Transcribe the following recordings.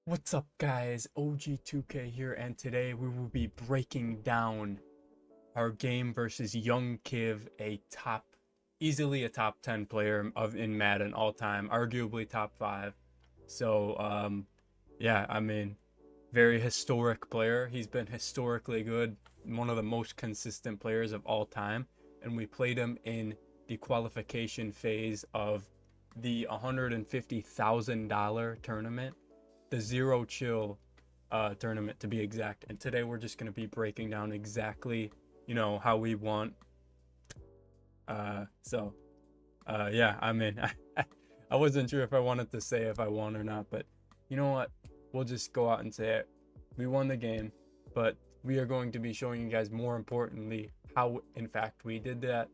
What's up guys, OG2K here, and today we will be breaking down our game versus young KIV, easily a top 10 player in Madden all time, arguably top 5. So yeah, I mean, very historic player. He's been historically good, one of the most consistent players of all time, and we played him in the qualification phase of the $150,000 tournament, the Zero Chill tournament to be exact. And today we're just going to be breaking down exactly, how we want. Yeah, I mean, I wasn't sure if I wanted to say if I won or not, but you know what? We'll just go out and say it. We won the game, but we are going to be showing you guys, more importantly, how in fact we did that.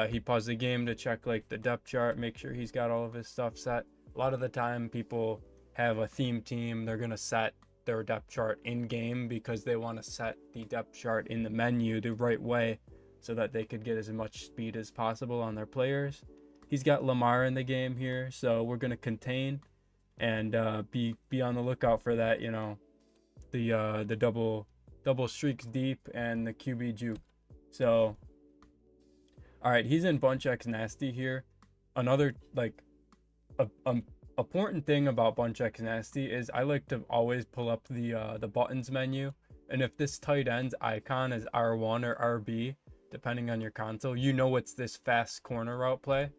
He paused the game to check like the depth chart, make sure he's got all of his stuff set. A lot of the time people have a theme team. They're going to set their depth chart in game because they want to set the depth chart in the menu the right way so that they could get as much speed as possible on their players. He's got Lamar in the game here, so we're going to contain and be on the lookout for that, the double streaks deep and the QB juke. So all right, he's in Bunch X Nasty here. Another important thing about Bunch X Nasty is I like to always pull up the buttons menu, and if this tight end's icon is R1 or RB, depending on your console, it's this fast corner route play.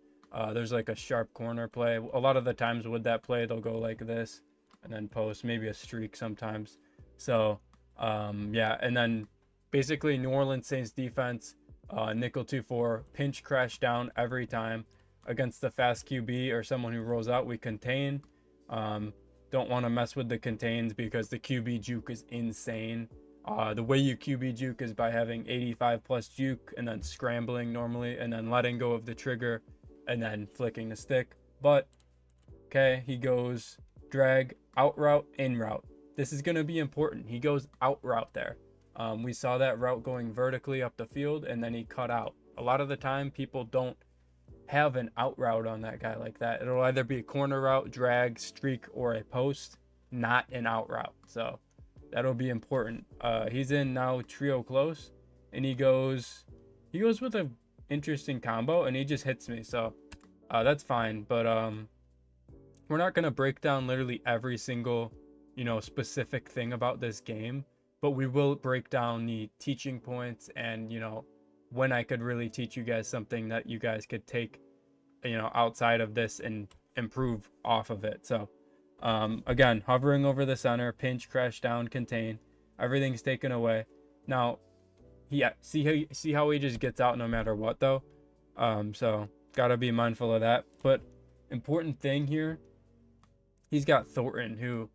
There's like a sharp corner play. A lot of the times with that play, they'll go like this and then post, maybe a streak sometimes. So yeah, and then basically New Orleans Saints defense, nickel 2-4, pinch crash down every time. Against the fast QB or someone who rolls out, we contain. Don't want to mess with the contains because the QB juke is insane. The way you QB juke is by having 85 plus juke and then scrambling normally and then letting go of the trigger and then flicking the stick. But okay, he goes drag, out route, in route. This is going to be important. He goes out route there. We saw that route going vertically up the field and then he cut out. A lot of the time people don't have an out route on that guy like that. It'll either be a corner route, drag, streak, or a post, not an out route. So that'll be important. He's in now trio close, and he goes with a interesting combo, and he just hits me. So that's fine. But we're not gonna break down literally every single specific thing about this game, but we will break down the teaching points and when I could really teach you guys something that you guys could take, outside of this and improve off of it. So, again, hovering over the center, pinch, crash down, contain, everything's taken away. Now, see how he just gets out no matter what though. So gotta be mindful of that. But important thing here, he's got Thornton, who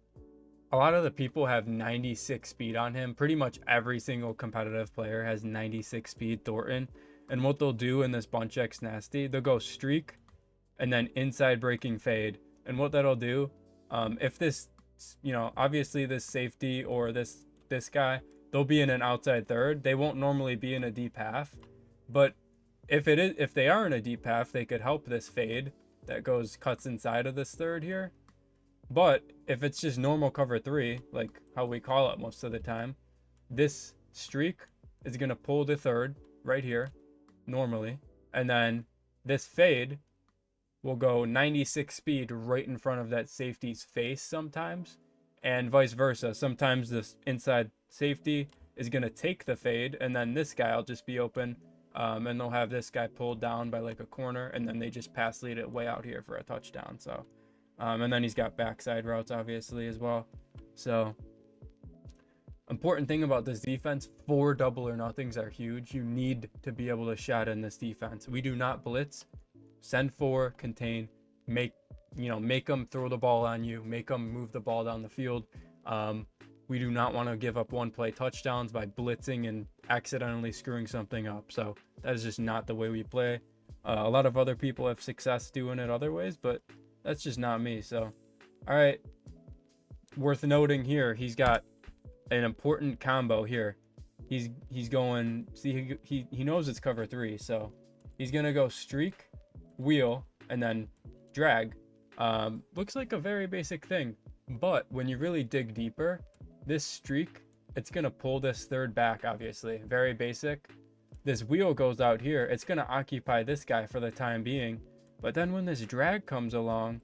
a lot of the people have 96 speed on him. Pretty much every single competitive player has 96 speed Thornton. And what they'll do in this Bunch X Nasty, they'll go streak and then inside breaking fade. And what that'll do, if this, obviously this safety or this guy, they'll be in an outside third. They won't normally be in a deep half. But if they are in a deep half, they could help this fade that cuts inside of this third here. But if it's just normal cover 3, like how we call it most of the time, this streak is going to pull the third right here normally. And then this fade will go 96 speed right in front of that safety's face sometimes. And vice versa. Sometimes this inside safety is going to take the fade, and then this guy will just be open. And they'll have this guy pulled down by like a corner, and then they just pass lead it way out here for a touchdown. So and then he's got backside routes obviously as well. So important thing about this defense, 4 double or nothings are huge. You need to be able to shot in this defense. We do not blitz, send 4, contain, make them throw the ball on you, make them move the ball down the field. We do not want to give up one play touchdowns by blitzing and accidentally screwing something up. So that is just not the way we play. A lot of other people have success doing it other ways, but that's just not me. So, all right. Worth noting here, he's got an important combo here. He's going, see, he knows it's cover 3. So he's going to go streak, wheel, and then drag. Looks like a very basic thing, but when you really dig deeper, this streak, it's gonna pull this third back, obviously, very basic. This wheel goes out here, it's gonna occupy this guy for the time being, but then when this drag comes along,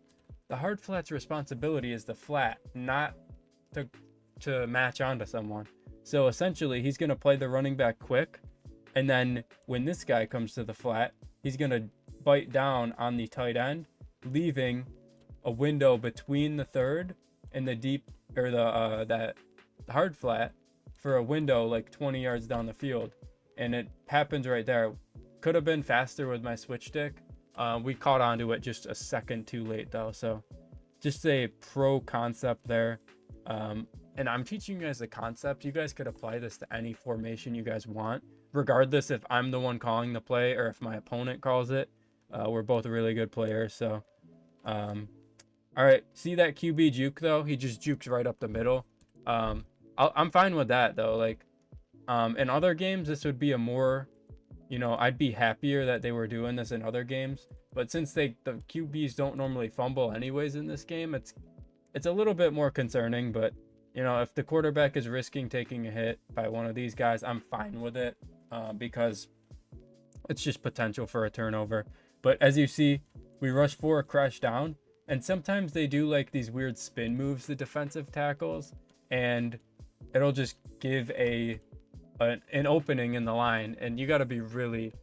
the hard flat's responsibility is the flat, not to match onto someone. So essentially, he's gonna play the running back quick, and then when this guy comes to the flat, he's gonna bite down on the tight end, leaving a window between the third and the deep, or the that hard flat, for a window like 20 yards down the field. And it happens right there. Could have been faster with my switch stick. We caught onto it just a second too late though. So just a pro concept there. And I'm teaching you guys the concept. You guys could apply this to any formation you guys want, regardless if I'm the one calling the play or if my opponent calls it. We're both really good players. So, all right. See that QB juke though? He just jukes right up the middle. I'm fine with that though. Like, in other games, this would be a more, I'd be happier that they were doing this in other games. But since the QBs don't normally fumble anyways in this game, it's a little bit more concerning. But if the quarterback is risking taking a hit by one of these guys, I'm fine with it, because it's just potential for a turnover. But as you see, we rush for a crash down, and sometimes they do like these weird spin moves, the defensive tackles, and it'll just give an opening in the line, and you got to be really,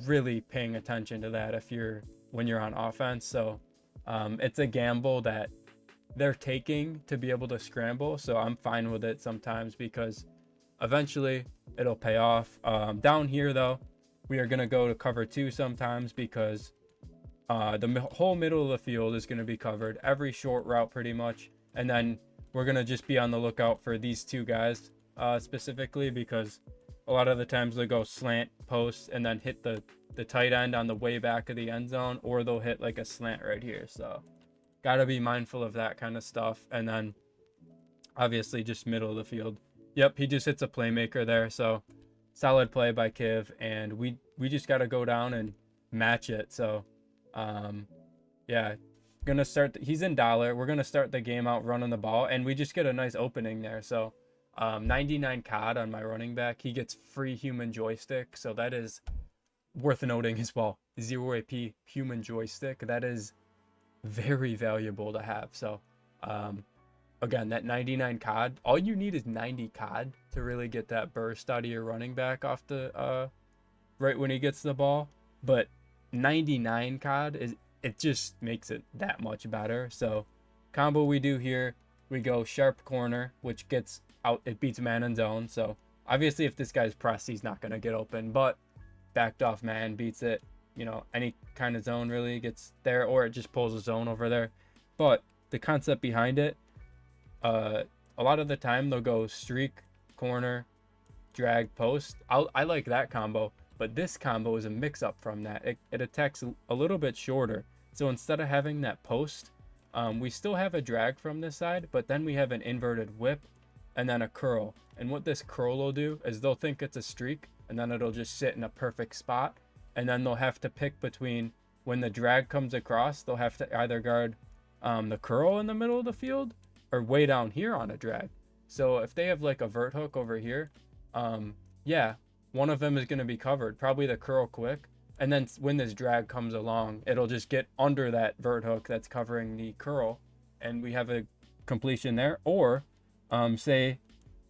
really paying attention to that when you're on offense. So it's a gamble that they're taking to be able to scramble. So I'm fine with it sometimes because eventually it'll pay off. Down here though, we are going to go to cover 2 sometimes because the whole middle of the field is going to be covered, every short route pretty much. And then we're going to just be on the lookout for these 2 guys specifically, because a lot of the times they go slant post and then hit the tight end on the way back of the end zone, or they'll hit like a slant right here. So got to be mindful of that kind of stuff. And then obviously just middle of the field. Yep, he just hits a playmaker there. So solid play by KIV, and we just got to go down and match it. So yeah, gonna start he's in dollar. We're gonna start the game out running the ball, and we just get a nice opening there. So 99 COD on my running back. He gets free human joystick, so that is worth noting as well. 0 AP human joystick, that is very valuable to have. So again, that 99 COD, all you need is 90 COD to really get that burst out of your running back off the right when he gets the ball. But 99 COD it just makes it that much better. So combo we do here, we go sharp corner, which gets out, it beats man in zone. So obviously if this guy's pressed, he's not going to get open, but backed off man beats it. Any kind of zone really gets there, or it just pulls a zone over there. But the concept behind it, a lot of the time they'll go streak, corner, drag, post. I like that combo, but this combo is a mix up from that. It attacks a little bit shorter. So instead of having that post, we still have a drag from this side, but then we have an inverted whip and then a curl. And what this curl will do is they'll think it's a streak, and then it'll just sit in a perfect spot. And then they'll have to pick between, when the drag comes across, they'll have to either guard the curl in the middle of the field or way down here on a drag. So if they have like a vert hook over here, yeah, one of them is going to be covered, probably the curl quick. And then when this drag comes along, it'll just get under that vert hook that's covering the curl, and we have a completion there. Or say,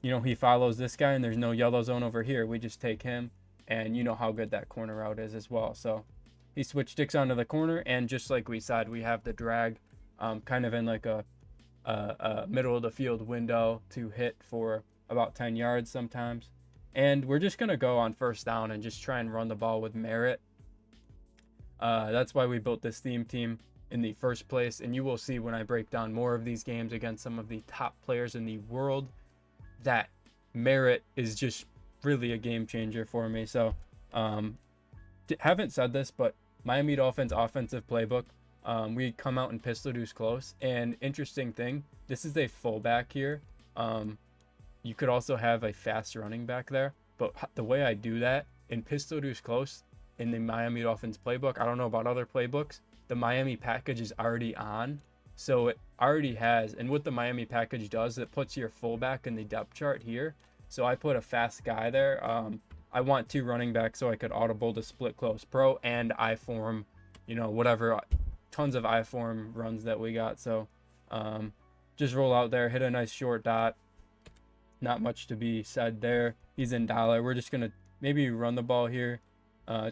he follows this guy and there's no yellow zone over here, we just take him, and you know how good that corner route is as well. So he switch sticks onto the corner, and just like we said, we have the drag kind of in like a middle of the field window to hit for about 10 yards sometimes. And we're just going to go on first down and just try and run the ball with merit. That's why we built this theme team in the first place. And you will see when I break down more of these games against some of the top players in the world, that merit is just really a game changer for me. So haven't said this, but Miami Dolphins offensive playbook, we come out and pistol deuce close. And interesting thing, this is a fullback here. You could also have a fast running back there, but the way I do that in pistol deuce close in the Miami Dolphins playbook, I don't know about other playbooks, the Miami package is already on. So it already has, and what the Miami package does, it puts your fullback in the depth chart here. So I put a fast guy there. I want 2 running backs so I could audible to split close pro and I form, you know, whatever, tons of I form runs that we got. So just roll out there, hit a nice short dot. Not much to be said there. He's in dollar. We're just gonna maybe run the ball here,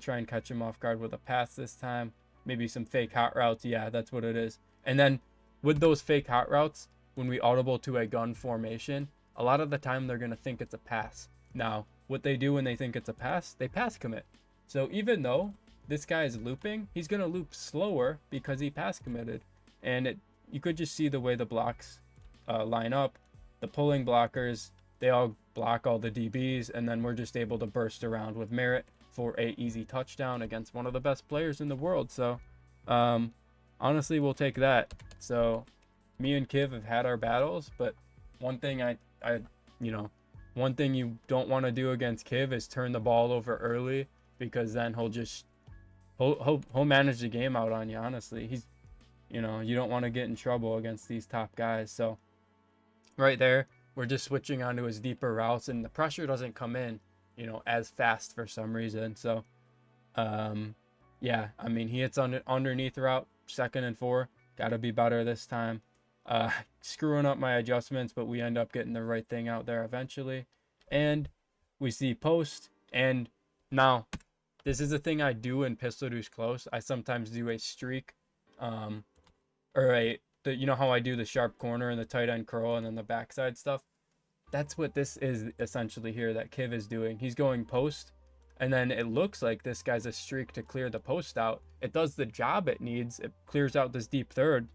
try and catch him off guard with a pass this time. Maybe some fake hot routes. Yeah, that's what it is. And then with those fake hot routes, when we audible to a gun formation, a lot of the time they're gonna think it's a pass. Now, what they do when they think it's a pass, they pass commit. So even though this guy is looping, he's gonna loop slower because he pass committed. And you could just see the way the blocks line up. The pulling blockers, they all block all the DBs, and then we're just able to burst around with Merritt for a easy touchdown against one of the best players in the world. So honestly, we'll take that. So me and KIV have had our battles, but one thing one thing you don't want to do against KIV is turn the ball over early, because then he'll manage the game out on you. Honestly, you don't want to get in trouble against these top guys. So right there, we're just switching onto his deeper routes, and the pressure doesn't come in, as fast for some reason. So, yeah, I mean, he hits on underneath route, 2nd and 4. Got to be better this time. Screwing up my adjustments, but we end up getting the right thing out there eventually. And we see post. And now, this is a thing I do in pistol deuce close. I sometimes do a streak, you know how I do the sharp corner and the tight end curl and then the backside stuff? That's what this is essentially here that KIV is doing. He's going post, and then it looks like this guy's a streak to clear the post out. It does the job it needs. It clears out this deep third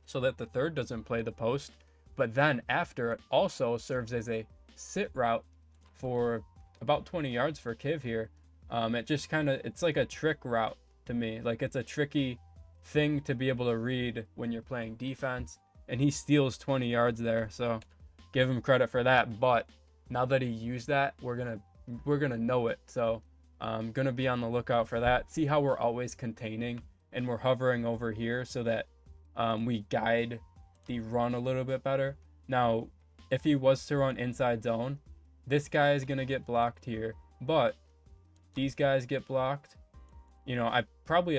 so that the third doesn't play the post. But then after, it also serves as a sit route for about 20 yards for KIV here. It just it's like a trick route to me. Like, it's a tricky thing to be able to read when you're playing defense, and he steals 20 yards there, so give him credit for that. But now that he used that, we're gonna know it. So I'm gonna be on the lookout for that. See how we're always containing and we're hovering over here so that we guide the run a little bit better. Now, if he was to run inside zone, this guy is gonna get blocked here, but these guys get blocked. I probably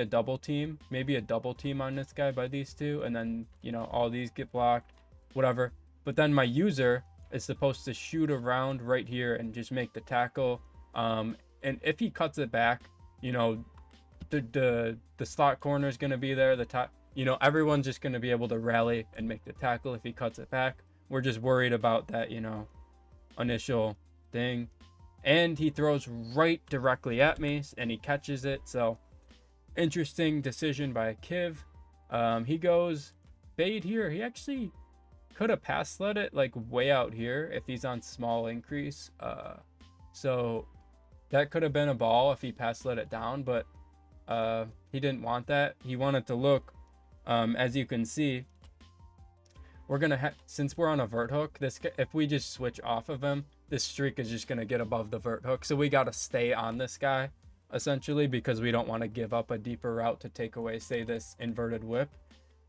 maybe a double team on this guy by these two, and then all these get blocked, whatever. But then my user is supposed to shoot around right here and just make the tackle. And if he cuts it back, the slot corner is going to be there. The top, everyone's just going to be able to rally and make the tackle if he cuts it back. We're just worried about that, initial thing. And he throws right directly at me, and he catches it. So, interesting decision by KIV. He goes fade here. He actually could have pass led it like way out here if he's on small increase. So that could have been a ball if he pass led it down, but he didn't want that. He wanted to look. As you can see, we're gonna since we're on a vert hook, if we just switch off of him, this streak is just gonna get above the vert hook. So we gotta stay on this guy essentially, because we don't want to give up a deeper route to take away, say, this inverted whip.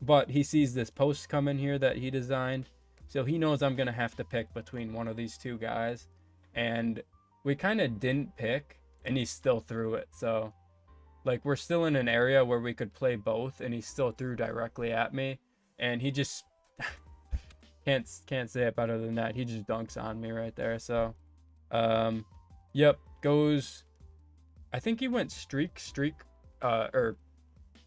But he sees this post come in here that he designed, so he knows I'm gonna have to pick between one of these two guys, and we kind of didn't pick, and he still threw it. So like, we're still in an area where we could play both, and he still threw directly at me, and he just can't say it better than that. He just dunks on me right there. So yep, goes, I think he went streak, or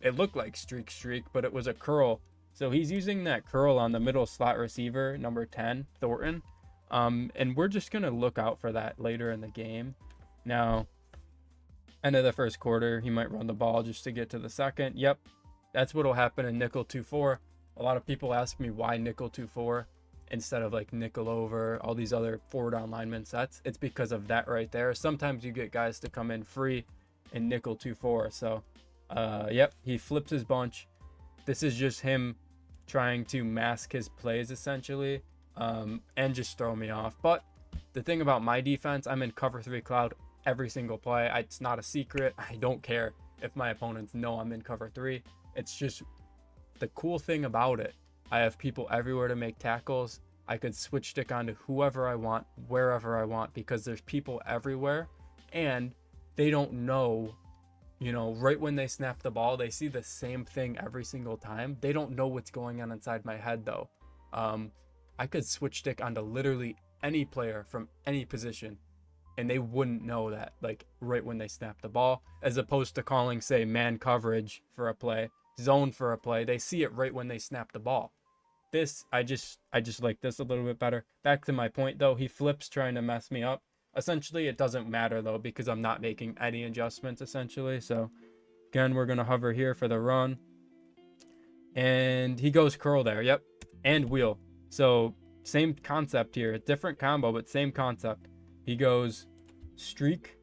it looked like streak, but it was a curl. So he's using that curl on the middle slot receiver, number 10, Thornton. And we're just going to look out for that later in the game. Now, end of the first quarter, he might run the ball just to get to the second. Yep, that's what will happen in nickel 2-4. A lot of people ask me why nickel 2-4 instead of like nickel over, all these other forward on lineman sets. It's because of that right there. Sometimes you get guys to come in free in nickel 2-4. So yep, he flips his bunch. This is just him trying to mask his plays essentially, and just throw me off. But the thing about my defense, I'm in cover 3 cloud every single play. It's not a secret. I don't care if my opponents know I'm in cover 3. It's just the cool thing about it. I have people everywhere to make tackles. I could switch stick onto whoever I want, wherever I want, because there's people everywhere, and they don't know, you know, right when they snap the ball, they see the same thing every single time. They don't know what's going on inside my head though. I could switch stick onto literally any player from any position, and they wouldn't know that, like, right when they snap the ball, as opposed to calling, say, man coverage for a play, zone for a play. They see it right when they snap the ball. This, I just like this a little bit better. Back to my point though, he flips trying to mess me up. Essentially, it doesn't matter though, because I'm not making any adjustments essentially. So again, we're gonna hover here for the run, and he goes curl there. Yep, and wheel. So same concept here, different combo, but same concept. He goes streak,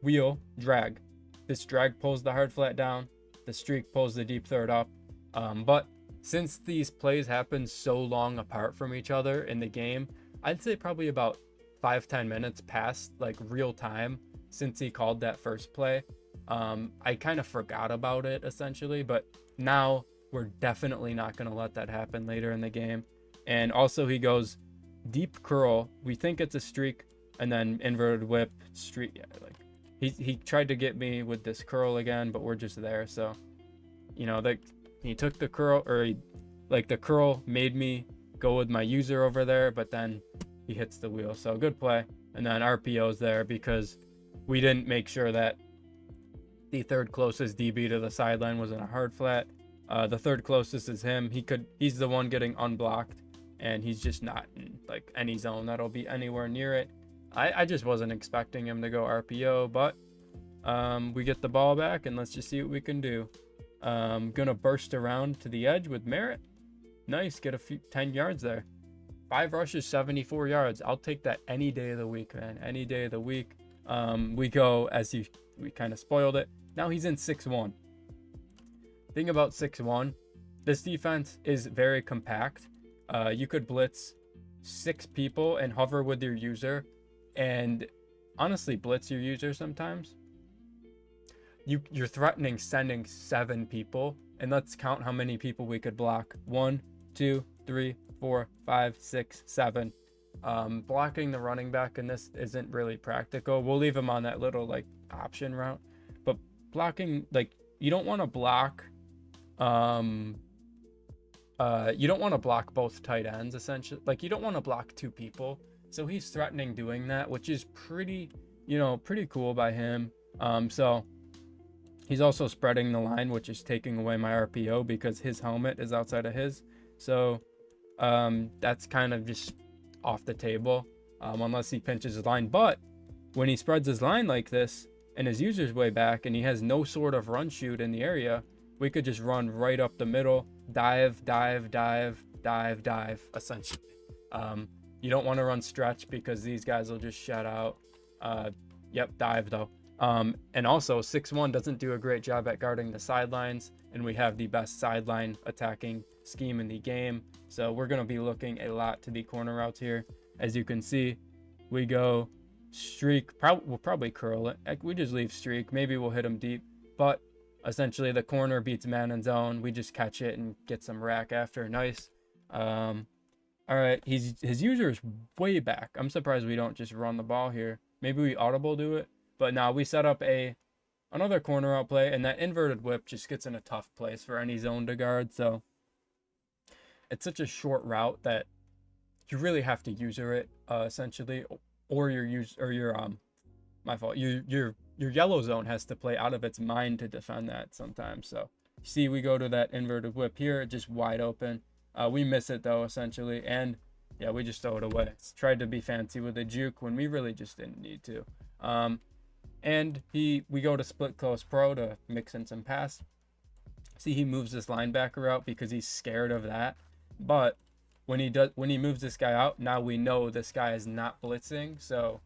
wheel, drag. This drag pulls the hard flat down. The streak pulls the deep third up. But since these plays happen so long apart from each other in the game, I'd say probably about 5-10 minutes past like real time since he called that first play. I kind of forgot about it essentially, but now we're definitely not going to let that happen later in the game. And also he goes deep curl. We think it's a streak, and then inverted whip streak. Yeah, like he tried to get me with this curl again, but we're just there. So, you know, that he took the curl, or the curl made me go with my user over there, but then he hits the wheel. So good play. And then RPO's there because we didn't make sure that the third closest DB to the sideline was in a hard flat. The third closest is him. He's the one getting unblocked, and he's just not in like any zone that'll be anywhere near it. I just wasn't expecting him to go RPO, but we get the ball back, and let's just see what we can do. Gonna burst around to the edge with Merritt. Nice, get a few 10 yards there. 5 rushes, 74 yards. I'll take that any day of the week, man. Any day of the week. We go, we kind of spoiled it. Now he's in 6-1. Thing about 6-1, this defense is very compact. You could blitz 6 people and hover with your user, and honestly blitz your user sometimes. You're threatening sending 7 people, and let's count how many people we could block. 1, 2, 3, 4, 5, 6, 7. Blocking the running back in this isn't really practical. We'll leave him on that little like option route, but blocking, like, you don't want to block both tight ends essentially. Like, you don't want to block 2 people. So he's threatening doing that, which is pretty cool by him. So he's also spreading the line, which is taking away my RPO because his helmet is outside of his. So that's kind of just off the table unless he pinches his line. But when he spreads his line like this and his user's way back and he has no sort of run shoot in the area, we could just run right up the middle, dive, essentially. You don't want to run stretch because these guys will just shut out. Dive though. And also 6-1 doesn't do a great job at guarding the sidelines, and we have the best sideline attacking scheme in the game. So we're going to be looking a lot to the corner routes here. As you can see, we go streak. We'll probably curl it. We just leave streak. Maybe we'll hit him deep, but essentially the corner beats man in zone. We just catch it and get some rack after. Nice. All right. His user is way back. I'm surprised we don't just run the ball here. Maybe we audible do it. But now we set up another corner out play, and that inverted whip just gets in a tough place for any zone to guard. So it's such a short route that you really have to user it essentially, or your yellow zone has to play out of its mind to defend that sometimes. So you see, we go to that inverted whip here, just wide open. We miss it though essentially, and yeah, we just throw it away. Tried to be fancy with a juke when we really just didn't need to. And we go to split close pro to mix in some pass. See, he moves this linebacker out because he's scared of that. But when he moves this guy out, now we know this guy is not blitzing. So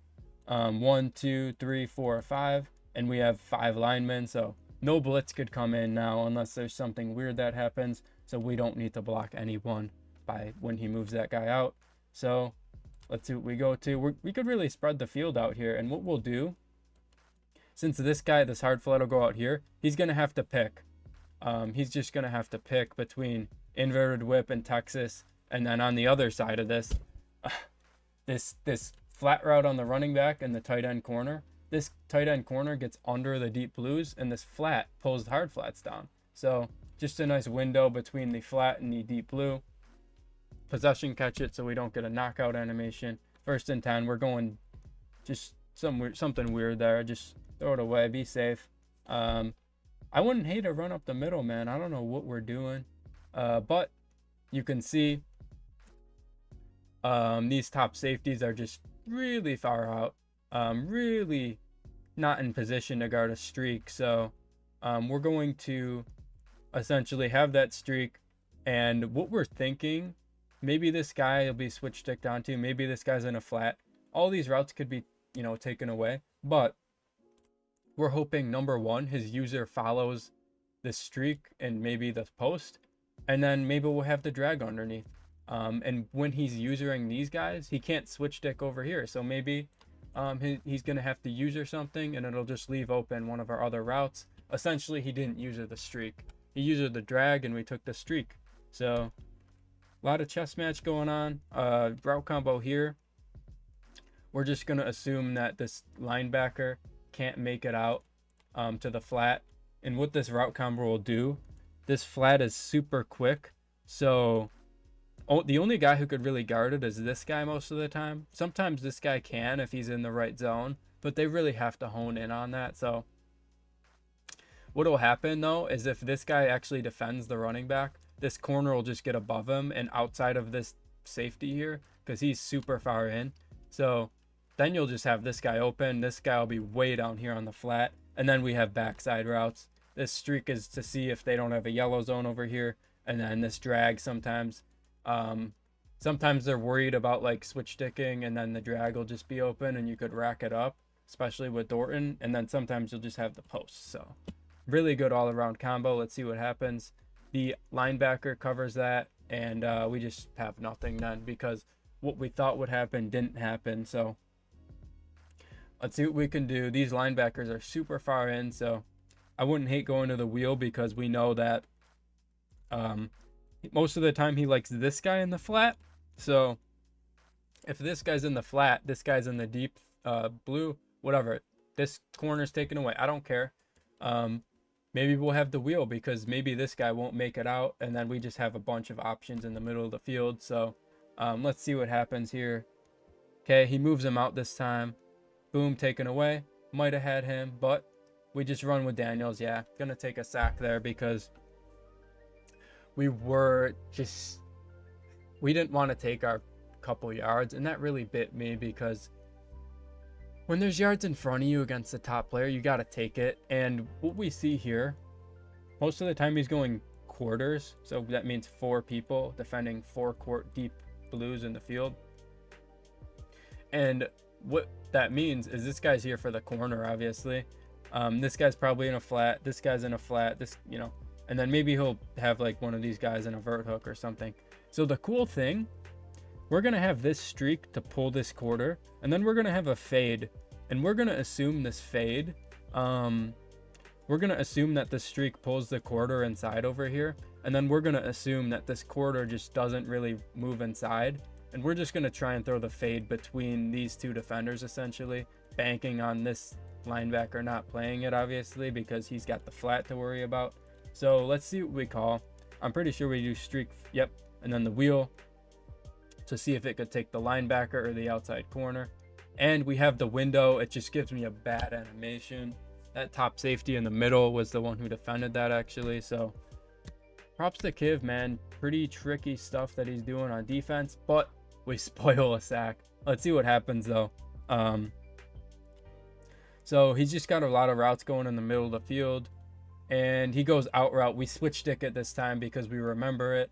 1, 2, 3, 4, 5, and we have 5 linemen. So no blitz could come in now unless there's something weird that happens. So we don't need to block anyone by when he moves that guy out. So let's see what we go to. We could really spread the field out here. And what we'll do, since this hard flat will go out here, he's going to have to pick He's just going to have to pick between inverted whip and Texas. And then on the other side of this, this flat route on the running back and the tight end corner, this tight end corner gets under the deep blues, and this flat pulls the hard flats down. So just a nice window between the flat and the deep blue. Possession catch it so we don't get a knockout animation. 1st and 10. We're going just something weird there. Just throw it away. Be safe. I wouldn't hate a run up the middle, man. I don't know what we're doing. But you can see these top safeties are just really far out. Really not in position to guard a streak. So we're going to essentially have that streak. And what we're thinking, maybe this guy will be switch sticked onto. Maybe this guy's in a flat. All these routes could be, taken away. But we're hoping, number one, his user follows the streak and maybe the post. And then maybe we'll have the drag underneath. And when he's usering these guys, he can't switch stick over here. So maybe he's going to have to user something, and it'll just leave open one of our other routes. Essentially, he didn't user the streak. He used the drag, and we took the streak. So a lot of chess match going on. Route combo here. We're just going to assume that this linebacker can't make it out to the flat. And what this route combo will do, this flat is super quick. So the only guy who could really guard it is this guy most of the time. Sometimes this guy can if he's in the right zone, but they really have to hone in on that. So what will happen though is if this guy actually defends the running back, this corner will just get above him and outside of this safety here because he's super far in. So then you'll just have this guy open. This guy will be way down here on the flat. And then we have backside routes. This streak is to see if they don't have a yellow zone over here. And then this drag sometimes. Sometimes they're worried about like switch sticking, and then the drag will just be open and you could rack it up, especially with Dorton. And then sometimes you'll just have the post. So really good all around combo. Let's see what happens. The linebacker covers that, and we just have nothing then because what we thought would happen didn't happen. So let's see what we can do. These linebackers are super far in, so I wouldn't hate going to the wheel because we know that most of the time he likes this guy in the flat. So if this guy's in the flat, this guy's in the deep blue, whatever, this corner's taken away. I don't care. Maybe we'll have the wheel because maybe this guy won't make it out, and then we just have a bunch of options in the middle of the field. So let's see what happens here. Okay, he moves him out this time. Boom, taken away. Might have had him, but we just run with Daniels. Yeah, gonna take a sack there because we didn't want to take our couple yards, and that really bit me because when there's yards in front of you against the top player, you got to take it. And what we see here, most of the time he's going quarters, so that means 4 people defending 4 court deep blues in the field. And what that means is this guy's here for the corner, obviously. This guy's probably in a flat, this guy's in a flat, this, and then maybe he'll have like one of these guys in a vert hook or something. So the cool thing, we're going to have this streak to pull this quarter, and then we're going to have a fade, and we're going to assume this fade. We're going to assume that the streak pulls the quarter inside over here, and then we're going to assume that this quarter just doesn't really move inside, and we're just going to try and throw the fade between these 2 defenders, essentially, banking on this linebacker not playing it, obviously, because he's got the flat to worry about. So let's see what we call. I'm pretty sure we do streak, yep, and then the wheel to see if it could take the linebacker or the outside corner. And we have the window. It just gives me a bad animation. That top safety in the middle was the one who defended that, actually. So props to KIV, man. Pretty tricky stuff that he's doing on defense, but we spoil a sack. Let's see what happens though. So he's just got a lot of routes going in the middle of the field, and he goes out route. We switch stick it this time because we remember it.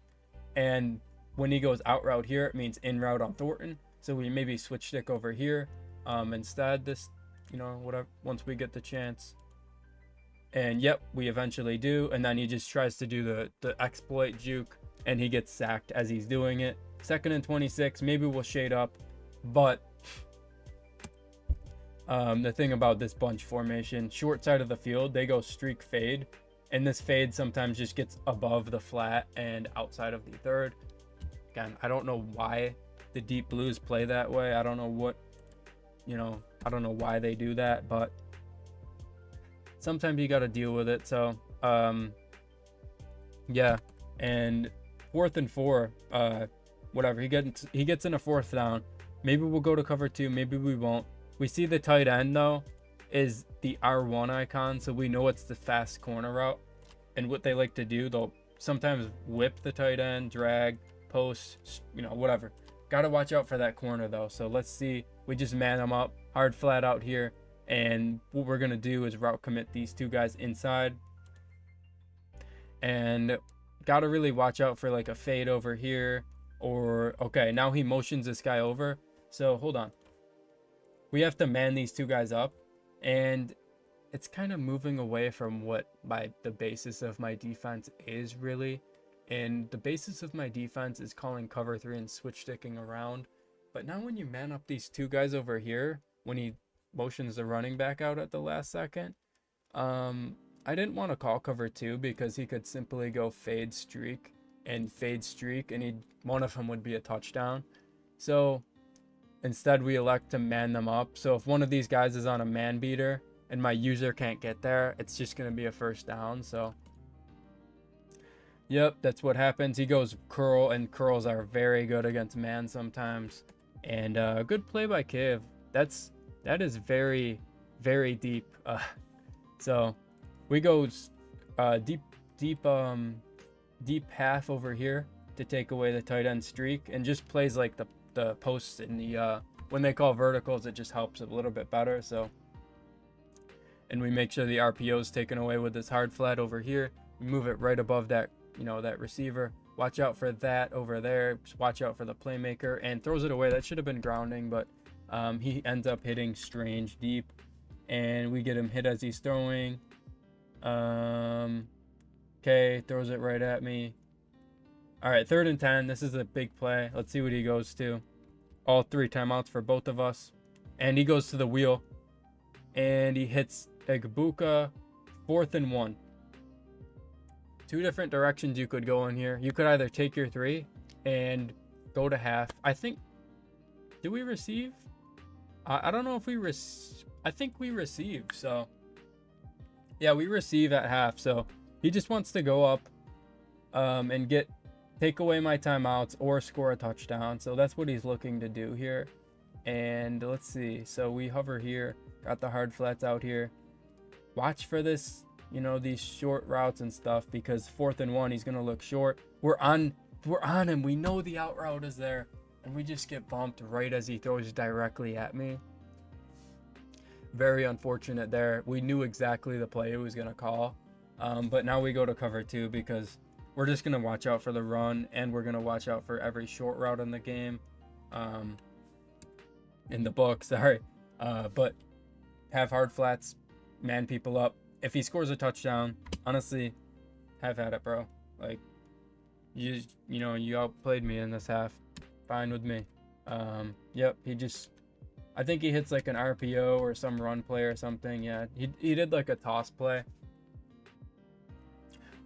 And when he goes out route here, it means in route on Thornton. So we maybe switch stick over here instead, this, whatever, once we get the chance. And yep, we eventually do. And then he just tries to do the exploit juke, and he gets sacked as he's doing it. 2nd and 26, maybe we'll shade up. But the thing about this bunch formation, short side of the field, they go streak fade. And this fade sometimes just gets above the flat and outside of the third. Again, I don't know why the deep blues play that way. I don't know what, I don't know why they do that, but sometimes you got to deal with it. So, yeah. And 4th and 4, whatever. He gets in a 4th down. Maybe we'll go to cover 2. Maybe we won't. We see the tight end, though, is the R1 icon, so we know it's the fast corner route. And what they like to do, they'll sometimes whip the tight end, drag, post, whatever. Got to watch out for that corner, though. So let's see. We just man them up, hard flat out here. And what we're going to do is route commit these 2 guys inside. And got to really watch out for like a fade over here. Or, okay, now he motions this guy over. So hold on. We have to man these 2 guys up. And it's kind of moving away from what the basis of my defense is really. And the basis of my defense is calling cover 3 and switch sticking around. But now when you man up these 2 guys over here, when he motions the running back out at the last second, I didn't want to call cover 2 because he could simply go fade streak, and one of them would be a touchdown. So instead we elect to man them up. So if one of these guys is on a man beater and my user can't get there, it's just going to be a first down. So yep, that's what happens. He goes curl, and curls are very good against man sometimes. And good play by KIV. That is very, very deep. So we go deep half over here to take away the tight end streak, and just plays like the posts in the when they call verticals, it just helps a little bit better. So, and we make sure the RPO is taken away with this hard flat over here. We move it right above that, that receiver. Watch out for that over there. Just watch out for the playmaker, and throws it away. That should have been grounding, but he ends up hitting strange deep, and we get him hit as he's throwing. Okay, throws it right at me. All right, 3rd and 10. This is a big play. Let's see what he goes to. All 3 timeouts for both of us. And he goes to the wheel. And he hits Egbuka. 4th and 1. 2 different directions you could go in here. You could either take your 3 and go to half. I think... Did we receive? I don't know if we... I think we received, so... Yeah, we receive at half, so... He just wants to go up and take away my timeouts or score a touchdown. So that's what he's looking to do here. And let's see. So we hover here. Got the hard flats out here. Watch for this, these short routes and stuff, because 4th and 1, he's going to look short. We're on him. We know the out route is there. And we just get bumped right as he throws directly at me. Very unfortunate there. We knew exactly the play he was going to call. But now we go to cover 2 because we're just going to watch out for the run, and we're going to watch out for every short route in the game. In the book, sorry. But have hard flats, man people up. If he scores a touchdown, honestly, have at it, bro. Like, you outplayed me in this half. Fine with me. Yep, I think he hits like an RPO or some run play or something. Yeah, he did like a toss play.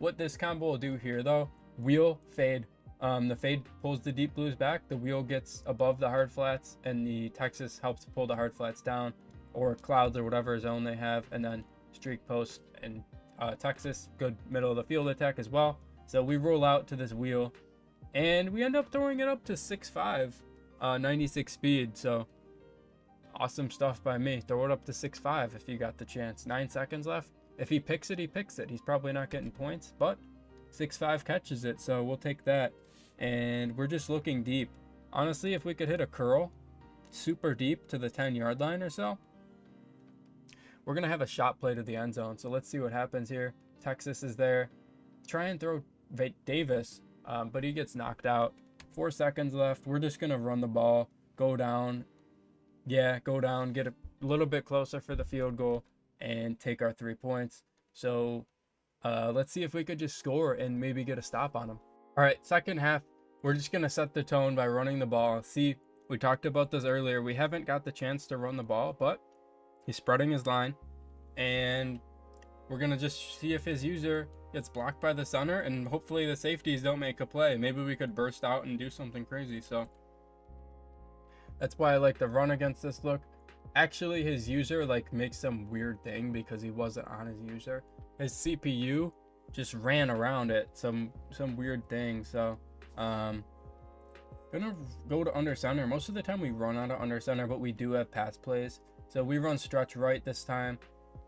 What this combo will do here, though, wheel, fade. The fade pulls the deep blues back. The wheel gets above the hard flats, and the Texas helps pull the hard flats down, or clouds or whatever zone they have, and then streak post and Texas, good middle of the field attack as well. So we roll out to this wheel, and we end up throwing it up to 6'5", 96 speed. So awesome stuff by me. Throw it up to 6'5" if you got the chance. 9 seconds left. If he picks it, he picks it. He's probably not getting points, but 6'5" catches it, so we'll take that. And we're just looking deep. Honestly, if we could hit a curl super deep to the 10-yard line or so, we're going to have a shot play to the end zone. So let's see what happens here. Texas is there. Try and throw Davis, but he gets knocked out. 4 seconds left. We're just going to run the ball, go down. Yeah, go down, get a little bit closer for the field goal, and take our 3 points. So let's see if we could just score and maybe get a stop on them. All right, second half, we're just going to set the tone by running the ball. See, we talked about this earlier. We haven't got the chance to run the ball, but he's spreading his line. And we're gonna just see if his user gets blocked by the center, and hopefully the safeties don't make a play. Maybe we could burst out and do something crazy. So that's why I like to run against this look. Actually, his user like makes some weird thing because he wasn't on his user. His CPU just ran around it, some weird thing. So gonna go to under center. Most of the time we run out of under center, but we do have pass plays. So we run stretch right this time.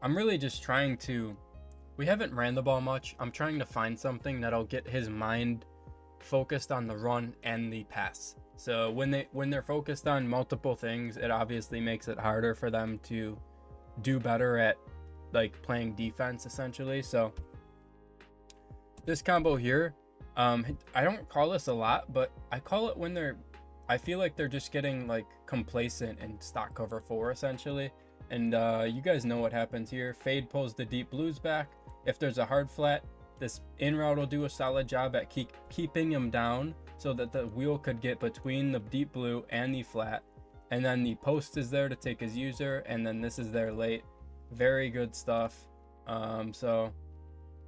I'm really just trying to, we haven't ran the ball much. I'm trying to find something that'll get his mind focused on the run and the pass. So when they're focused on multiple things, it obviously makes it harder for them to do better at like playing defense essentially. So this combo here, I don't call this a lot, but I call it when I feel like they're just getting like complacent in stock cover 4 essentially. And you guys know what happens here. Fade pulls the deep blues back. If there's a hard flat, this in route will do a solid job at keeping him down so that the wheel could get between the deep blue and the flat. And then the post is there to take his user, and then this is there late. Very good stuff. So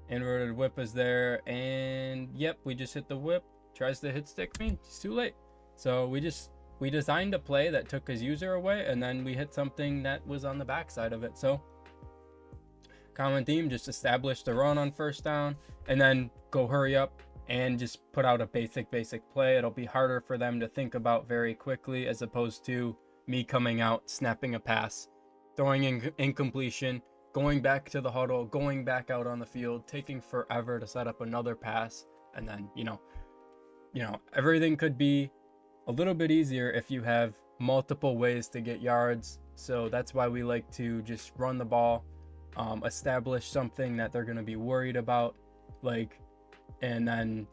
inverted whip is there, and yep, we just hit the whip. Tries to hit stick me, it's too late. So we designed a play that took his user away, and then we hit something that was on the backside of it. So common theme, just establish the run on first down and then go hurry up and just put out a basic play. It'll be harder for them to think about very quickly, as opposed to me coming out, snapping a pass, throwing in incompletion, going back to the huddle, going back out on the field, taking forever to set up another pass. And then, you know, everything could be a little bit easier if you have multiple ways to get yards. So that's why we like to just run the ball, establish something that they're going to be worried about, like, and then,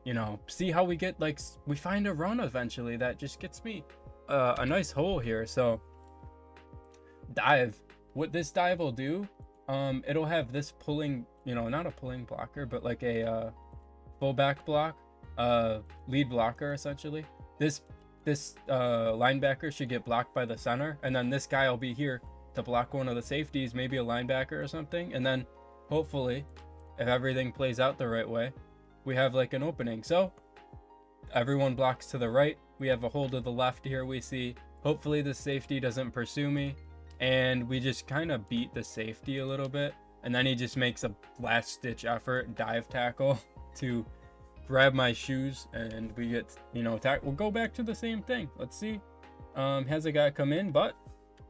you know, see how we get, like, we find a run eventually that just gets me a nice hole here. So dive, what this dive will do, it'll have this pulling, you know, not a pulling blocker, but like a fullback block, lead blocker essentially. This linebacker should get blocked by the center, and then this guy will be here to block one of the safeties, maybe a linebacker or something. And then hopefully, if everything plays out the right way, we have like an opening. So everyone blocks to the right. We have a hole to the left here. We see, hopefully the safety doesn't pursue me, and we just kind of beat the safety a little bit. And then he just makes a last ditch effort dive tackle to grab my shoes, and we get, you know, we'll go back to the same thing. Let's see. Has a guy come in, but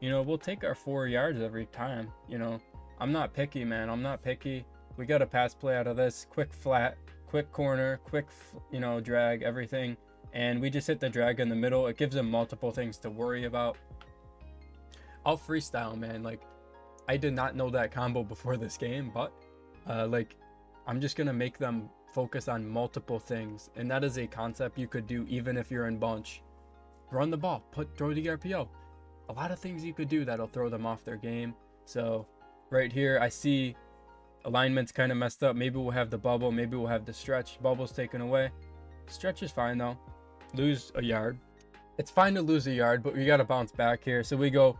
you know, we'll take our 4 yards every time. You know, I'm not picky, man. I'm not picky. We got a pass play out of this. Quick flat, quick corner, quick, you know, drag, everything. And we just hit the drag in the middle. It gives them multiple things to worry about. I'll freestyle, man. Like, I did not know that combo before this game, but like, I'm just gonna make them focus on multiple things, and that is a concept you could do even if you're in bunch. Run the ball, throw the RPO. A lot of things you could do that'll throw them off their game. So right here, I see alignment's kind of messed up. Maybe we'll have the bubble, maybe we'll have the stretch. Bubble's taken away. Stretch is fine though. Lose a yard. It's fine to lose a yard, but we got to bounce back here. So we go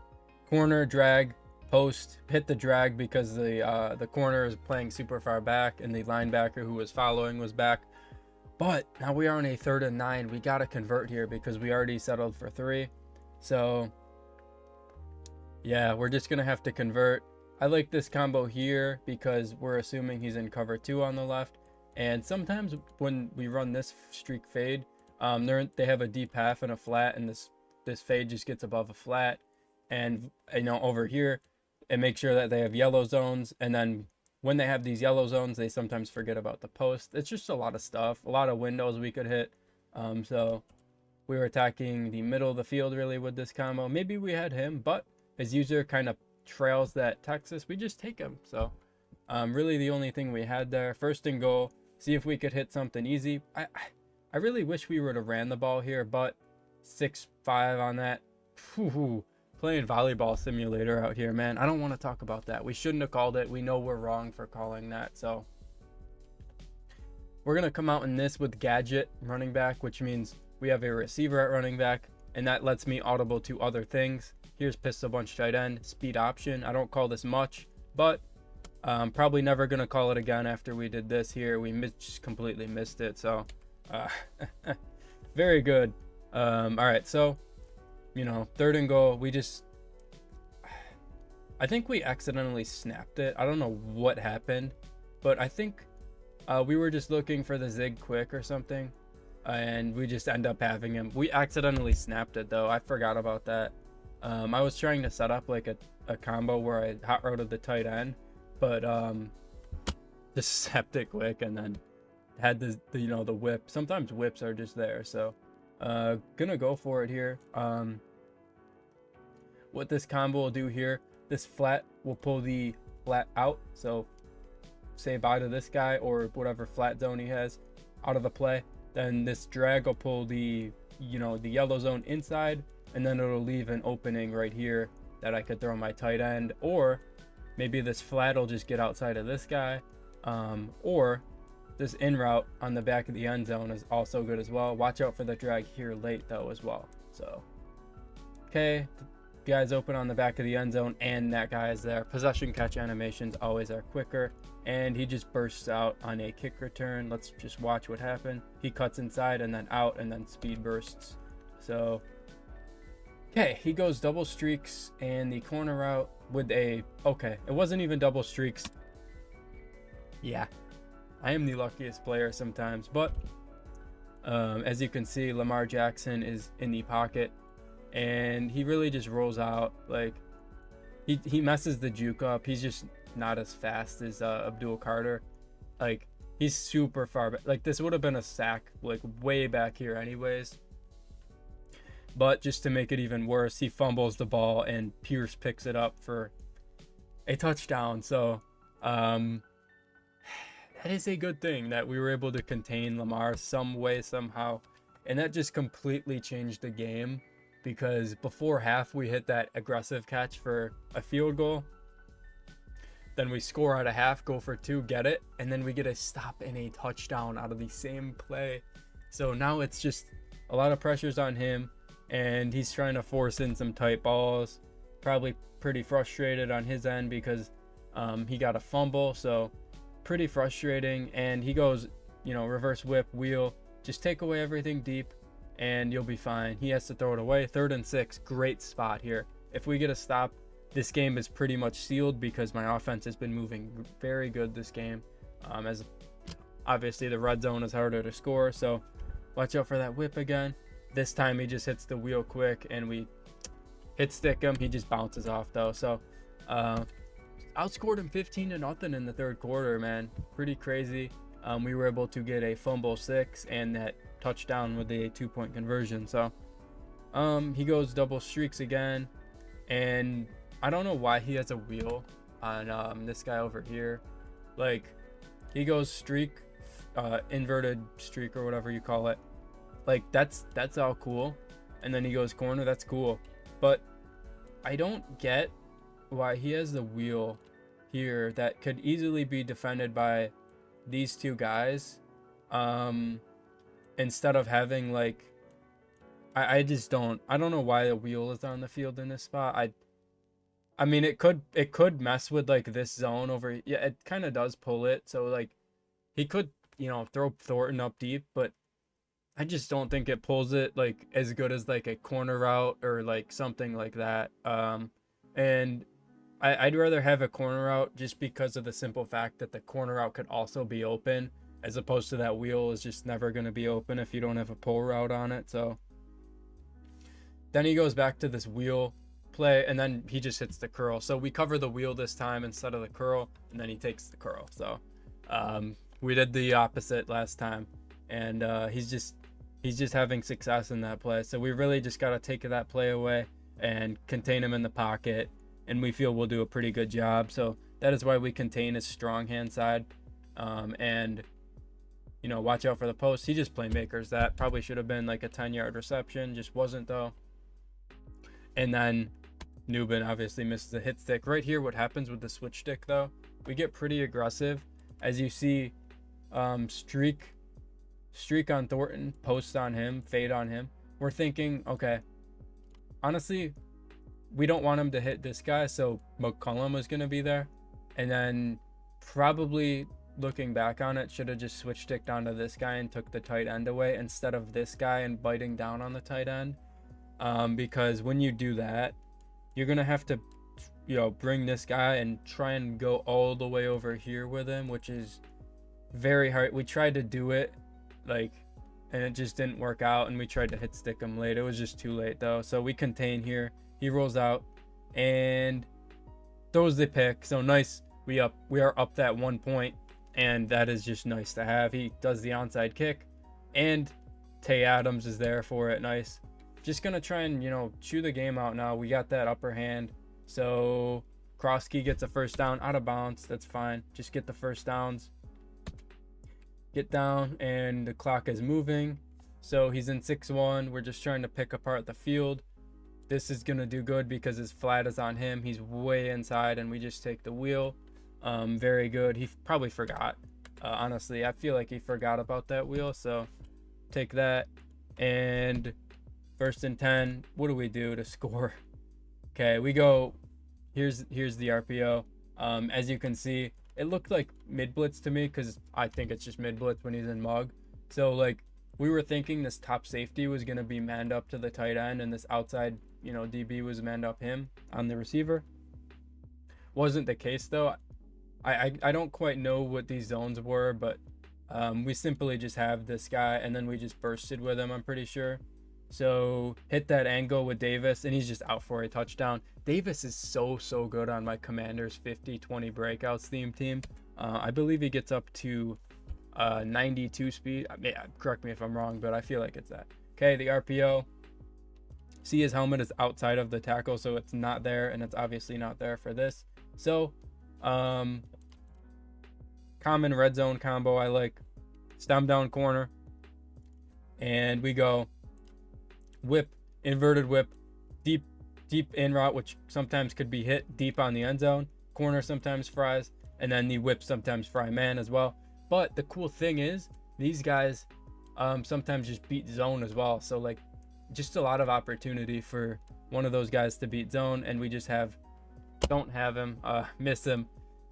corner, drag, post, hit the drag because the corner is playing super far back, and the linebacker who was following was back. But now we are on a 3rd and 9. We got to convert here because we already settled for 3. So yeah, we're just gonna have to convert. I like this combo here because we're assuming he's in cover 2 on the left, and sometimes when we run this streak fade, they have a deep half and a flat, and this fade just gets above a flat. And you know, over here, it makes sure that they have yellow zones, and then when they have these yellow zones, they sometimes forget about the post. It's just a lot of stuff, a lot of windows we could hit. So we were attacking the middle of the field really with this combo. Maybe we had him, but his user kind of trails that Texas. We just take him. So really the only thing we had there. 1st and goal. See if we could hit something easy. I really wish we would have ran the ball here, but 6-5 on that. Whew. Playing volleyball simulator out here, man. I don't want to talk about that. We shouldn't have called it. We know we're wrong for calling that. So we're going to come out in this with gadget running back, which means we have a receiver at running back, and that lets me audible to other things. Here's pistol bunch tight end, speed option. I don't call this much, but Probably never gonna call it again after we did this here. We just completely missed it. So, uh, very good. All right, so third and goal. I think we accidentally snapped it. I don't know what happened, but I think we were just looking for the zig quick or something, and we just end up having him. We accidentally snapped it though. I forgot about that. I was trying to set up like a combo where I hot routed the tight end, but just snapped it quick and then had the whip. Sometimes whips are just there, so gonna go for it here. What this combo will do here, this flat will pull the flat out, so say bye to this guy or whatever flat zone he has out of the play. Then this drag will pull the the yellow zone inside, and then it'll leave an opening right here that I could throw my tight end, or maybe this flat will just get outside of this guy, or this in route on the back of the end zone is also good as well. Watch out for the drag here late though as well. So okay, the guy's open on the back of the end zone and that guy is there. Possession catch animations always are quicker, and he just bursts out on a kick return. Let's just watch what happened. He cuts inside and then out and then speed bursts. So okay, he goes double streaks and the corner route with it wasn't even double streaks. Yeah, I am the luckiest player sometimes, but as you can see, Lamar Jackson is in the pocket and he really just rolls out. Like he messes the juke up. He's just not as fast as Abdul Carter. Like he's super far back. Like this would have been a sack like way back here anyways. But just to make it even worse, he fumbles the ball and Pierce picks it up for a touchdown. So that is a good thing that we were able to contain Lamar some way, somehow. And that just completely changed the game, because before half we hit that aggressive catch for a field goal. Then we score out of half, go for 2, get it, and then we get a stop and a touchdown out of the same play. So now it's just a lot of pressures on him, and he's trying to force in some tight balls. Probably pretty frustrated on his end because he got a fumble, so pretty frustrating. And he goes, reverse whip, wheel, just take away everything deep and you'll be fine. He has to throw it away. 3rd and 6, great spot here. If we get a stop, this game is pretty much sealed because my offense has been moving very good this game. As obviously the red zone is harder to score, so watch out for that whip again. This time he just hits the wheel quick and we hit stick him. He just bounces off though. So outscored him 15-0 in the 3rd quarter, man. Pretty crazy. We were able to get a fumble 6 and that touchdown with a 2-point conversion. So he goes double streaks again, and I don't know why he has a wheel on this guy over here. Like he goes streak, inverted streak or whatever you call it. Like that's all cool, and then he goes corner. That's cool, but I don't get why he has the wheel here that could easily be defended by these 2 guys, instead of having like I don't know why the wheel is on the field in this spot. I mean it could mess with like this zone over. Yeah, it kind of does pull it, so like he could throw Thornton up deep, but I just don't think it pulls it like as good as like a corner route or like something like that. And I'd rather have a corner route just because of the simple fact that the corner route could also be open, as opposed to that wheel is just never going to be open if you don't have a pull route on it. So then he goes back to this wheel play and then he just hits the curl. So we cover the wheel this time instead of the curl, and then he takes the curl. So we did the opposite last time, and he's just having success in that play. So we really just got to take that play away and contain him in the pocket, and we feel we'll do a pretty good job. So that is why we contain his strong hand side, and watch out for the post. He just playmakers. That probably should have been like a 10-yard reception, just wasn't though. And then Nubin obviously misses the hit stick. Right here, what happens with the switch stick though, we get pretty aggressive. As you see, streak on Thornton, post on him, fade on him. We're thinking, okay, honestly, we don't want him to hit this guy, so McCollum was going to be there. And then probably, looking back on it, should have just switched stick down to this guy and took the tight end away instead of this guy and biting down on the tight end. Because when you do that, you're gonna have to, bring this guy and try and go all the way over here with him, which is very hard. We tried to do it, and it just didn't work out, and we tried to hit stick him late. It was just too late though. So we contain here. He rolls out and throws the pick. So nice. We are up that 1 point, and that is just nice to have. He does the onside kick, and Tay Adams is there for it. Nice. Just gonna try and chew the game out now. We got that upper hand. So Krosky gets a first down out of bounds. That's fine. Just get the first downs. Get down, and the clock is moving. So he's in 6-1. We're just trying to pick apart the field. This is gonna do good because his flat is on him. He's way inside, and we just take the wheel. Very good. He probably forgot. Honestly, I feel like he forgot about that wheel. So take that, and 1st and 10. What do we do to score? Okay, we go. Here's the RPO. As you can see, it looked like mid blitz to me because I think it's just mid blitz when he's in mug. So we were thinking this top safety was gonna be manned up to the tight end, and this outside DB was manned up him on the receiver. Wasn't the case though. I don't quite know what these zones were, but we simply just have this guy, and then we just bursted with him, I'm pretty sure. So hit that angle with Davis, and he's just out for a touchdown. Davis is so good on my Commanders 50-20 breakouts theme team. I believe he gets up to 92 speed. Correct me if I'm wrong, but I feel like it's that. Okay, the RPO. See, his helmet is outside of the tackle, so it's not there, and it's obviously not there for this. So common red zone combo I like. Stomp down corner, and we go whip, inverted whip, deep in route, which sometimes could be hit deep on the end zone. Corner sometimes fries, and then the whip sometimes fry man as well. But the cool thing is these guys sometimes just beat zone as well. So just a lot of opportunity for one of those guys to beat zone, and we just don't have him, miss him.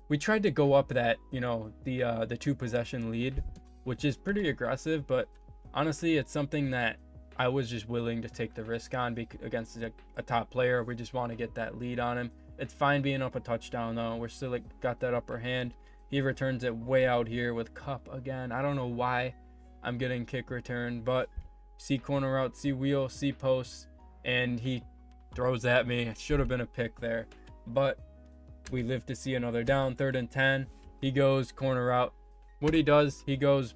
We tried to go up that, the 2 possession lead, which is pretty aggressive, but honestly, it's something that I was just willing to take the risk on against a top player. We just want to get that lead on him. It's fine being up a touchdown though. We're still got that upper hand. He returns it way out here with Cup again. I don't know why I'm getting kick return, but see corner route, see wheel, see post, and he throws at me. It should have been a pick there, but we live to see another down. 3rd and 10. He goes corner route. What he does, he goes,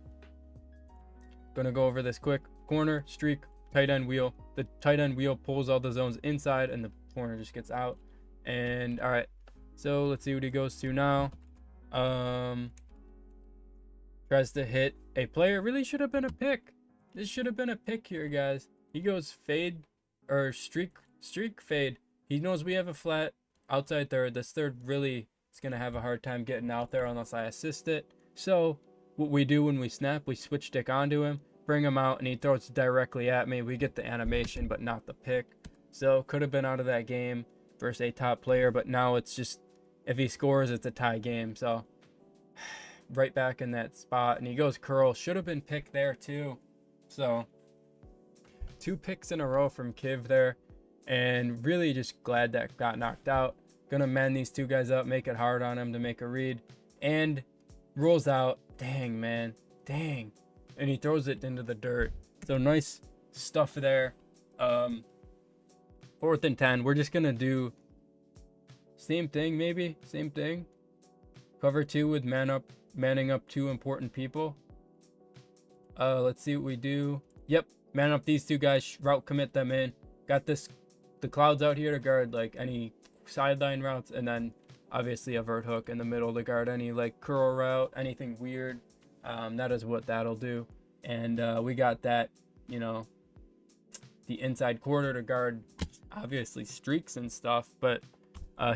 gonna go over this quick. Corner, streak, tight end wheel. The tight end wheel pulls all the zones inside, and the corner just gets out. And all right, so let's see what he goes to now. Tries to hit a player. Really should have been a pick. This should have been a pick here, guys. He goes fade or streak fade. He knows we have a flat outside third. This third really is gonna have a hard time getting out there unless I assist it. So what we do when we snap, we switch stick onto him, bring him out, and he throws directly at me. We get the animation, but not the pick. So could have been out of that game versus a top player, but now it's just, if he scores, it's a tie game. So right back in that spot, and he goes curl. Should have been picked there too. So 2 picks in a row from KIV there, and really just glad that got knocked out. Gonna man these 2 guys up, make it hard on him to make a read, and rolls out. Dang, man, dang. And he throws it into the dirt. So nice stuff there. 4th and 10. We're just gonna do same thing, maybe same thing. Cover 2 with manning up 2 important people. Let's see what we do. Yep, man up these 2 guys, route commit them in. Got the clouds out here to guard any sideline routes, and then obviously a vert hook in the middle to guard any curl route, anything weird. That is what that'll do. And we got that, the inside quarter to guard obviously streaks and stuff, but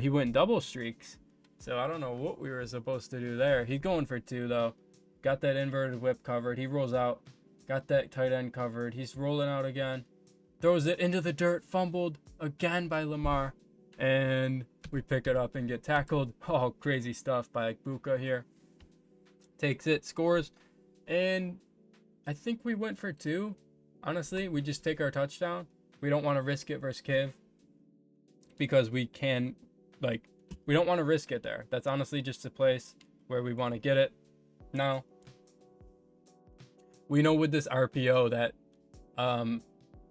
he went double streaks. So I don't know what we were supposed to do there. He's going for 2 though. Got that inverted whip covered. He rolls out. Got that tight end covered. He's rolling out again. Throws it into the dirt. Fumbled again by Lamar. And We pick it up and get tackled. Oh, crazy stuff by Buka here. Takes it, scores, and I think we went for 2. Honestly, we just take our touchdown. We don't want to risk it versus KIV because we can, like, we don't want to risk it there. That's honestly just a place where we want to get it. Now, we know with this RPO that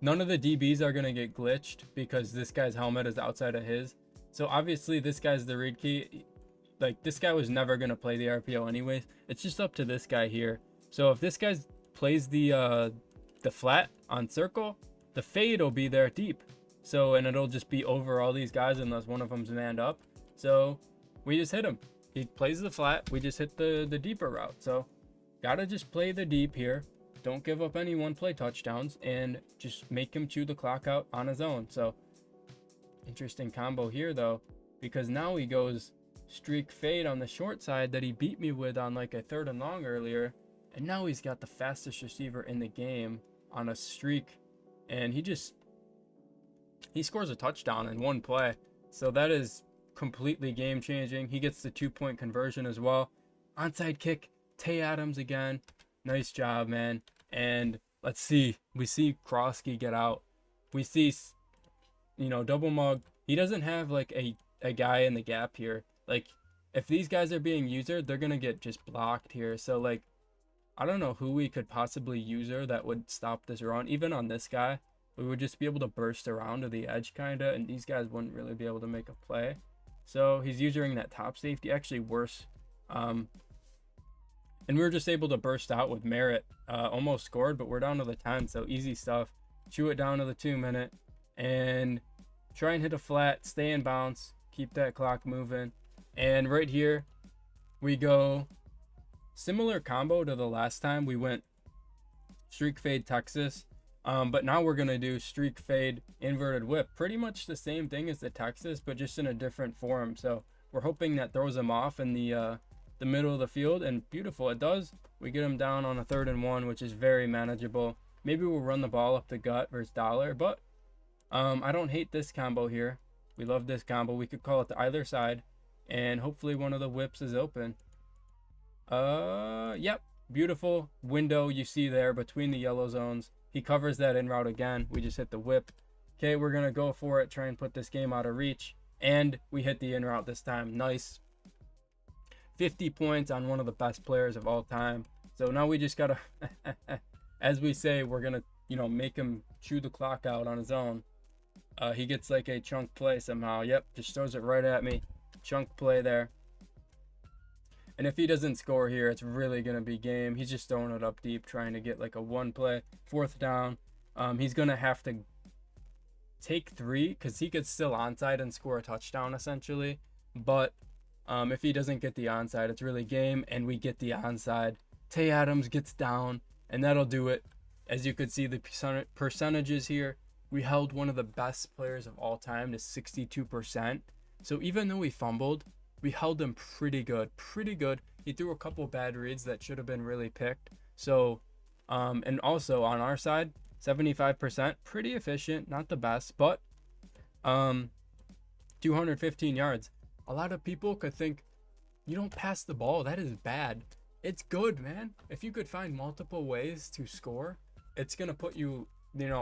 none of the DBs are going to get glitched because this guy's helmet is outside of his. So obviously this guy's the read key. Like, this guy was never going to play the RPO anyways. It's just up to this guy here. So if this guy plays the flat on circle, the fade will be there deep. So, and it'll just be over all these guys unless one of them's manned up. So we just hit him. He plays the flat. We just hit the deeper route. So gotta just play the deep here. Don't give up any one play touchdowns and just make him chew the clock out on his own. So interesting combo here though, because now he goes streak fade on the short side that he beat me with on like a 3rd and long earlier. And now he's got the fastest receiver in the game on a streak. And he scores a touchdown in one play. So that is completely game changing. He gets the 2-point conversion as well. Onside kick, Tay Adams again. Nice job, man. And let's see. We see Krosky get out. We see, double mug. He doesn't have like a guy in the gap here. Like, if these guys are being user, they're going to get just blocked here. So, like, I don't know who we could possibly user that would stop this run. Even on this guy, we would just be able to burst around to the edge kind of, and these guys wouldn't really be able to make a play. So he's using that top safety, actually worse. And we were just able to burst out with Merritt. Almost scored, but we're down to the 10, so easy stuff. Chew it down to the 2-minute and try and hit a flat, stay in bounce, keep that clock moving. And right here, we go similar combo to the last time. We went streak fade Texas. But now we're going to do streak fade inverted whip. Pretty much the same thing as the Texas, but just in a different form. So we're hoping that throws him off in the middle of the field, and beautiful. It does. We get him down on a 3rd and 1, which is very manageable. Maybe we'll run the ball up the gut versus Dollar, but I don't hate this combo here. We love this combo. We could call it to either side, and hopefully one of the whips is open. Yep. Beautiful window you see there between the yellow zones. He covers that in route again. We just hit the whip. Okay, we're going to go for it, try and put this game out of reach. And we hit the in route this time. Nice. 50 points on one of the best players of all time. So now we just got to, as we say, we're going to, make him chew the clock out on his own. He gets like a chunk play somehow. Yep, just throws it right at me. Chunk play there. And if he doesn't score here, it's really going to be game. He's just throwing it up deep, trying to get like a 1 play. 4th down. He's going to have to take 3 because he could still onside and score a touchdown essentially. But if he doesn't get the onside, it's really game. And we get the onside. Tay Adams gets down, and that'll do it. As you could see the percentages here, we held one of the best players of all time to 62%. So even though we fumbled, we held him pretty good. He threw a couple bad reads that should have been really picked. So, and also on our side, 75%, pretty efficient, not the best, but 215 yards. A lot of people could think, you don't pass the ball, that is bad. It's good, man. If you could find multiple ways to score, it's going to put you,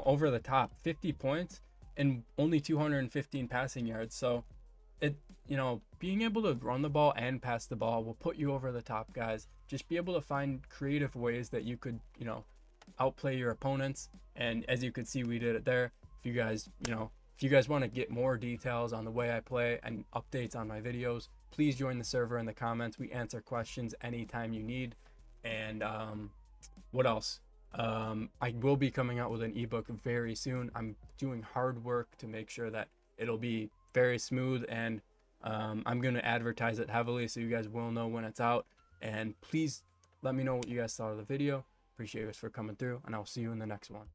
over the top. 50 points and only 215 passing yards. So, being able to run the ball and pass the ball will put you over the top, guys. Just be able to find creative ways that you could, outplay your opponents. And as you could see, we did it there. If you guys want to get more details on the way I play and updates on my videos, please join the server in the comments. We answer questions anytime you need. And what else? I will be coming out with an ebook very soon. I'm doing hard work to make sure that it'll be very smooth, and I'm going to advertise it heavily so you guys will know when it's out. And please let me know what you guys thought of the video. Appreciate you guys for coming through, and I'll see you in the next one.